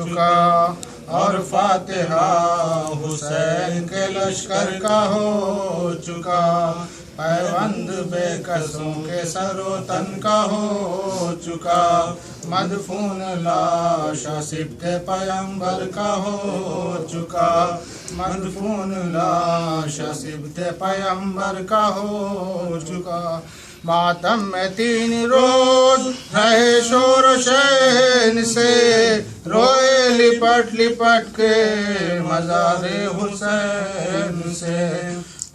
चुका और फातिहा हुसैन के लश्कर का हो चुका। पैबंद बेकसों के सरो तन का हो चुका। मदफून लाश सिब्ते पैगंबर का हो चुका। मदफून लाश सिब्ते पैगंबर का हो चुका। मातम में 3 रोज रहे शोर शैन से, रोए लिपट लिपट के मज़ारे हुसैन से।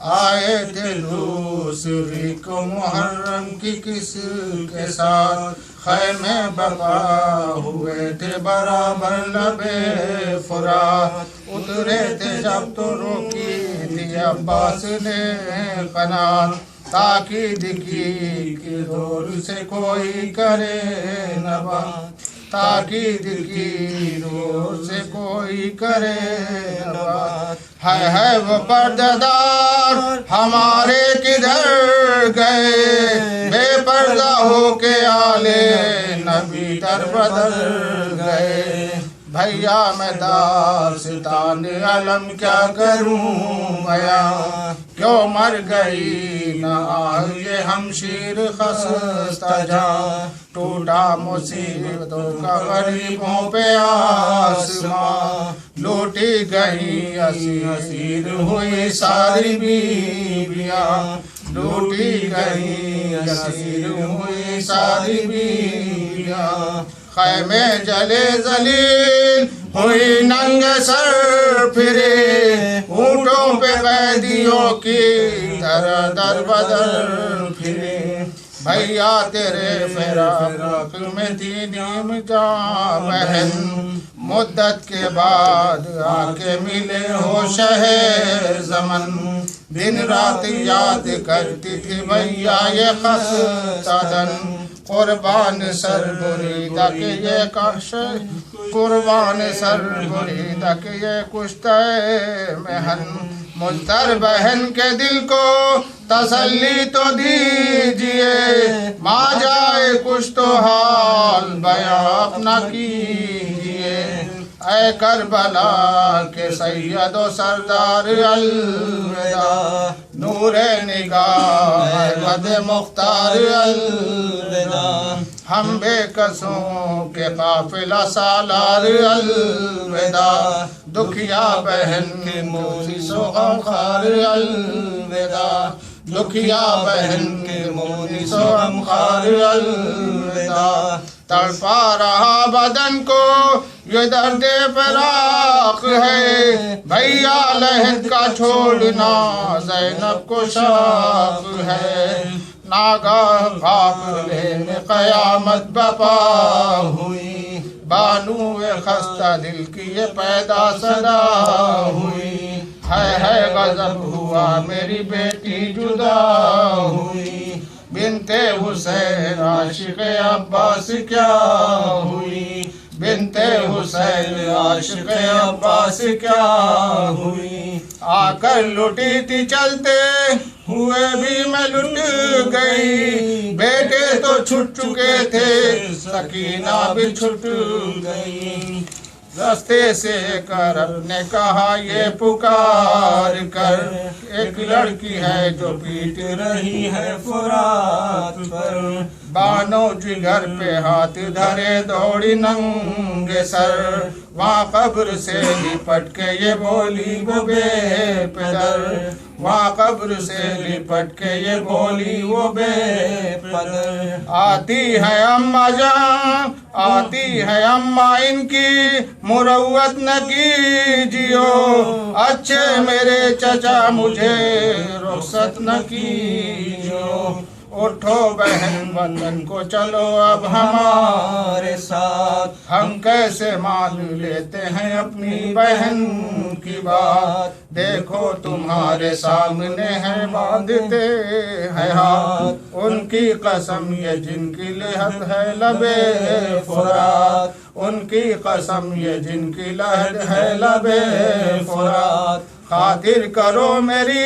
आए थे दूसरी को मुहर्रम की किस के साथ, खैमे बका हुए थे बराबर लबे फुरात। उतरे थे जब तो रोकी थी अब्बास ने कनात, ताकीद की कि दूर से कोई करे न बात। ताकीद की दूर से कोई करे न बात। है वो पर्दादार हमारे किधर गए, बेपर्दा होके आले नबी दर बदल गए। भैया मैं दास्तान अलम क्या करूं बयां, क्यों मर गई न आए हमशीर खस्ता जां। टूटा मुसीबतों का गरीबों पे आसमां, लूटी गई असीर हुई सारी बीवियां। लूटी गई असीर हुई सारी बीवियां। खैमे जले जलील हुई नंगे सर फिरे, ऊँटों पे कैदियों की तरह दर बदर फिरे। भैया तेरे फिराक में थी नीम जां बहन, मुद्दत के बाद आके मिले हो शहर ज़मन। दिन रात याद करती थी भैया ये खस्ता तन, कुर्बान सर बुरीदा के ये कश, कुर्बान सर बुरीदा के ये कुश्ते महन। मुझतर बहन के दिल को तसल्ली तो दीजिए, माँ जाए कुछ तो हाल बयां अपना कीजिए। ऐ करबला के सैयदो सरदार अलविदा, नूरे निगाह मद मुख्तार अलविदा। हम बेकसों के काफिला सालार अलविदा, दुखिया बहन के मोनिसो गमखार अलविदा। दुखिया बहन के मोनिसो गमखार अलविदा। तड़पा रहा बदन को ये दर्द फराक है, भैया लहद का छोड़ना ज़ैनब को शाक है। नागाह काफ़िले में क़यामत बपा हुई, बानुए खस्ता दिल की ये पैदा सदा हुई। है गज़ब हुआ मेरी बेटी जुदा हुई, बिनते हुसैन आशिक़ अब्बास क्या हुई। बिनते हुसैन आशिक़ अब्बास क्या हुई। आकर लुटी थी चलते हुए भी मैं लुट गई, बेटे तो छुट चुके थे सकीना भी छुट गई। रास्ते से करब ने कहा ये पुकार कर, एक लड़की है जो पीट रही है फुरात पर। बानो जिगर पे हाथ धरे दौड़ी नंगे सर, वहाँ कब्र से लिपट के ये बोली वो बेपदर। वहाँ कब्र से लिपट के ये बोली वो बेपदर। आती है अम्मा जान, आती है अम्मा इनकी मुरव्वत न कीजियो, अच्छे मेरे चचा मुझे रुखसत न कीजियो। उठो बहन वतन को चलो अब हमारे साथ, हम कैसे मान लेते हैं अपनी बहन की बात। देखो तुम्हारे सामने है बांधते हैं हाथ, उनकी कसम ये जिनकी लहद है लबे फुरात। उनकी कसम ये जिनकी लहद है लबे फुरात। खातिर करो मेरी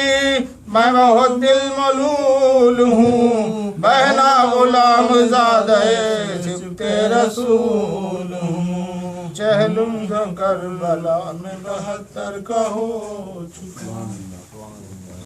मैं बहुत दिल मलूल हूँ, बहना गुलाम ज़ादे सिब्ते रसूल हूँ। चहलुम करबला में 72 का हो चुका।